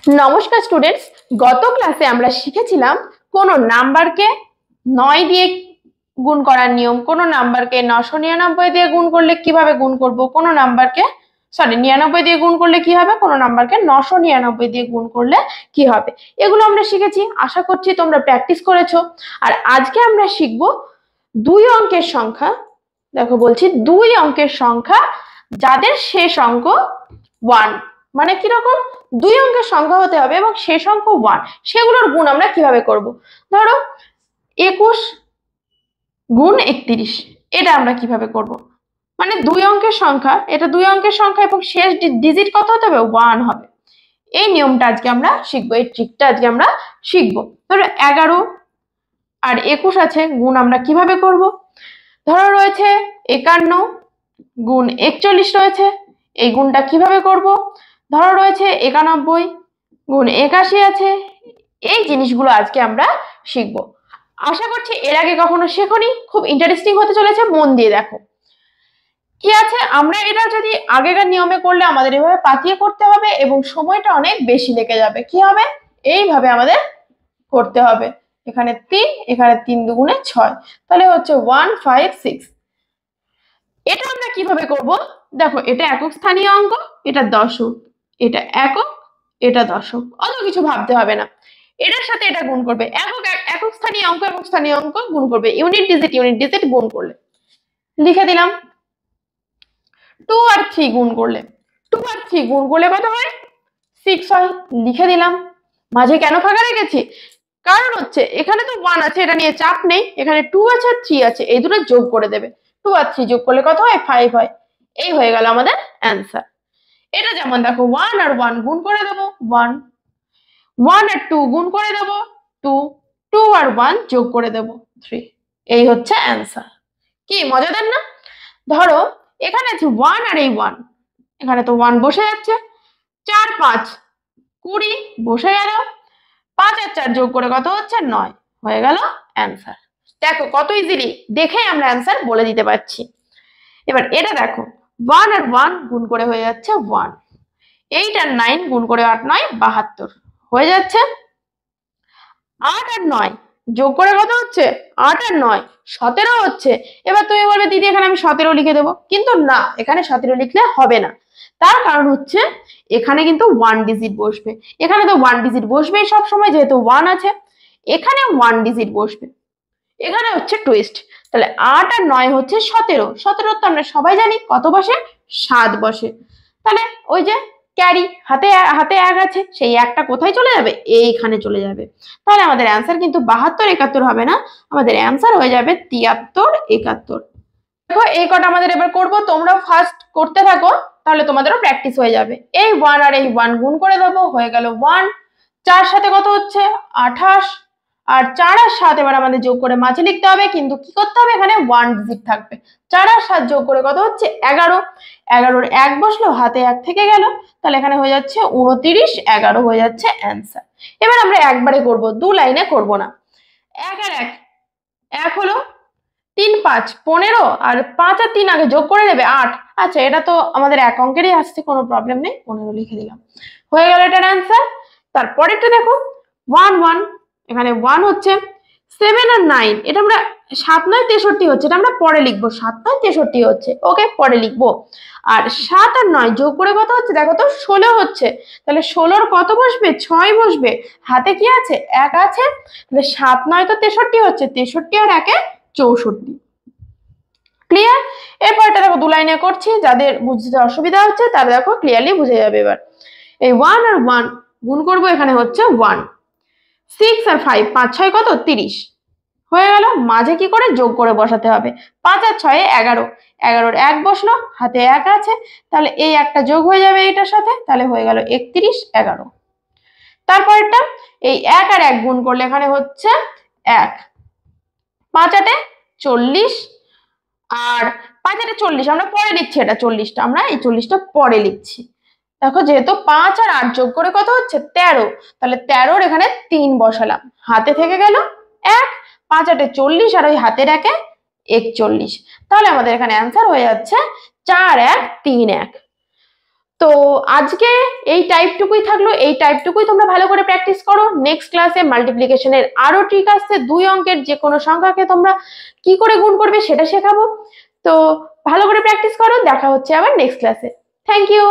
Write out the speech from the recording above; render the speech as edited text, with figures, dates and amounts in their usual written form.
নমস্কার স্টুডেন্টস, গত ক্লাসে আমরা শিখেছিলাম কোন নাম্বারকে 9 দিয়ে গুণ করার নিয়ম, কোন নাম্বারকে 999 দিয়ে গুণ করলে কিভাবে গুণ করব, কোন নাম্বারকে 99 দিয়ে গুণ করলে কি হবে, কোন নাম্বারকে 999 দিয়ে গুণ করলে কি হবে, এগুলো আমরা শিখেছি। আশা করছি তোমরা প্র্যাকটিস করেছো। আর আজকে আমরা শিখব দুই অঙ্কের সংখ্যা। দেখো বলছি দুই অঙ্কের সংখ্যা যাদের শেষ অঙ্ক 1, মানে কিরকম, দুই অঙ্কের সংখ্যা হতে হবে এবং শেষ অঙ্ক 1, সেগুলোর গুণ আমরা কিভাবে করব। ধরো 21 গুণ 31, এটা আমরা কিভাবে করব, মানে দুই অঙ্কের সংখ্যা, এটা দুই অঙ্কের সংখ্যা এবং শেষ ডিজিট কত হতে হবে, 1 হবে। এই নিয়মটা আজকে আমরা শিখবো, এই ট্রিকটা আজকে আমরা শিখবো। ধরো 11 আর 21 আছে, গুণ আমরা কিভাবে করব। ধরো রয়েছে 51 গুণ 41 রয়েছে, এই গুণটা কিভাবে করব। ধরো রয়েছে 91 গুণ 81 আছে, এই জিনিসগুলো আজকে আমরা শিখব। আশা করছি এর আগে কখনো শেখোনি, খুব ইন্টারেস্টিং হতে চলেছে, মন দিয়ে দেখো কি আছে। আমরা এটা যদি আগেকার নিয়মে করলে আমাদের এভাবে পাতিয়ে করতে হবে এবং সময়টা অনেক বেশি লেগে যাবে। কি হবে, এইভাবে আমাদের করতে হবে। এখানে 3, এখানে 3 দুগুণে 6, তাহলে হচ্ছে 156। এটা আমরা কিভাবে করব, দেখো এটা একক স্থানীয় অঙ্ক, এটা দশক, এটা একক, এটা দশক, অত কিছু ভাবতে হবে না। এটার সাথে এটা গুণ করবে, একক স্থানীয় অঙ্ক একক স্থানীয় অঙ্ক গুণ করবে, ইউনিট ডিজিট গুণ করলে। লিখে দিলাম 2 আর 3 গুণ করলে, 2 আর 3 গুণ করলে কত হয়, 6 হয়। লিখে দিলাম। মাঝে কেন ফাঁকা রেখেছি, কারণ হচ্ছে এখানে তো 1 আছে, এটা নিয়ে চাপ নেই, এখানে 2 আছে আর 3 আছে, এই দুটো যোগ করে দেবে। 2 আর 3 যোগ করলে কত হয়, 5 হয়। এই হয়ে গেল আমাদের অ্যান্সার। এটা যেমন দেখো 1 আর 1 গুণ করে দেবো 1, 1 আর 2 গুণ করে দেবো 2, 2 আর 1 যোগ করে দেবো 3, এই হচ্ছে অ্যান্সার। কি মজাদার না। ধরো এখানে আছে 1 আর এই 1, এখানে তো 1 বসে যাচ্ছে, 4 5 20 বসে গেল, 5 আর 4 যোগ করে কত হচ্ছে 9, হয়ে গেল অ্যান্সার। দেখো কত ইজিলি দেখেই আমরা অ্যান্সার বলে দিতে পারছি। এবার এটা দেখো 1 আর 1 গুণ করে হয়ে যাচ্ছে 1, 8 আর 9 গুণ করে 8 9 72 হয়ে যাচ্ছে। 8 আর 9 যোগ করে কত হচ্ছে, 8 আর 9 17 হচ্ছে। এবার তুমি বলবে দিদি এখানে আমি 17 লিখে দেবো, কিন্তু না, এখানে 17 লিখলে হবে না। তার কারণ হচ্ছে এখানে কিন্তু 1 ডিজিট বসবে, এখানে তো 1 ডিজিট বসবেই সব সময়, যেহেতু 1 আছে এখানে 1 ডিজিট বসবে, এখানে হচ্ছে টুইস্ট। তাহলে 8 আর 9 হচ্ছে 17, 17 তো আমরা সবাই জানি কত বসে, 7 বসে। তাহলে ওই যে ক্যারি, হাতে হাতে 1 আছে, সেই 1টা কোথায় চলে যাবে, এইখানে চলে যাবে। তাহলে আমাদের অ্যান্সার কিন্তু 72 71 হবে না, আমাদের অ্যান্সার হয়ে যাবে 73 71। দেখো এই কটা আমাদের এবার করব, তোমরা ফার্স্ট করতে থাকো, তাহলে তোমাদেরও প্র্যাকটিস হয়ে যাবে। এই 1 আর এই 1 গুণ করে দেবো, হয়ে গেল 1, 4 সাথে কত হচ্ছে 28, আর 4 আর 7 এবার আমাদের যোগ করে মাঝে লিখতে হবে, কিন্তু কি করতে হবে, এখানে 1 ডিজিট থাকবে। 4 আর 7 যোগ করে কত হচ্ছে 11, 11 1 বসলো, হাতে 1 থেকে গেল, তাহলে এখানে হয়ে যাচ্ছে 29 11 হয়ে যাচ্ছে অ্যান্সার। এবার আমরা একবারে করব, দু লাইনে করব না। 1 আর 1 1 হলো, 3 5 15, আর 5 আর 3 আগে যোগ করে দেবে 8। আচ্ছা এটা তো আমাদের এক অঙ্কেরই আসছে, কোনো প্রবলেম নেই, 15 লিখে দিলাম, হয়ে গেল এটার অ্যান্সার। তারপরেরটা দেখো 1 1, এখানে 1 হচ্ছে, 7 আর 9, এটা আমরা 7 9 63 হচ্ছে, এটা আমরা পরে লিখবো, 7 9 63 হচ্ছে, ওকে পরে লিখবো। আর 7 আর 9 যোগ করে কত হচ্ছে, দেখো তো 16 হচ্ছে, তাহলে 16 কত বসবে, 6 বসবে, হাতে কি আছে 1 আছে, তাহলে 7 9 তো 63 হচ্ছে, 63 আর 1 64। ক্লিয়ার। এরপরটা দেখো দু লাইনে করছি, যাদের বুঝতে অসুবিধা হচ্ছে তারা দেখো ক্লিয়ারলি বুঝে যাবে। এবার এই 1 আর 1 গুণ করব, এখানে হচ্ছে 1, 6 আর 5 5 6 কত 30 হয়ে গেল। মাঝে কি করে যোগ করে বসাতে হবে, 5 আর 6 11, 11 1 বসলো, হাতে 1 আছে, তাহলে এই একটা যোগ হয়ে যাবে এটার সাথে, তাহলে হয়ে গেল 31 11। তারপরটা এই 1 আর 1 গুণ করলে এখানে হচ্ছে 1, 5 8 40, আর 5 8 40 আমরা পরে লিখছি, এটা 40টা আমরা এই 40টা পরে লিখছি। দেখো যেহেতু 5 আর 8 যোগ করে কত হচ্ছে 13, তাহলে 13 এখানে 3 বসালাম, হাতে থেকে গেল 1, 5 8 40 আর ওই হাতের 1 41, তাহলে আমাদের এখানে অ্যান্সার হয়ে যাচ্ছে 4 1 3 1। তো আজকে এই টাইপটুকুই থাকলো, এই টাইপটুকুই তোমরা ভালো করে প্র্যাকটিস করো। নেক্সট ক্লাসে মাল্টিপ্লিকেশনের আরো ট্রিক আসছে, 2 অঙ্কের যে কোনো সংখ্যাকে তোমরা কি করে গুণ করবে সেটা শেখাবো। তো ভালো করে প্র্যাকটিস করো, দেখা হচ্ছে আবার নেক্সট ক্লাসে। Thank you.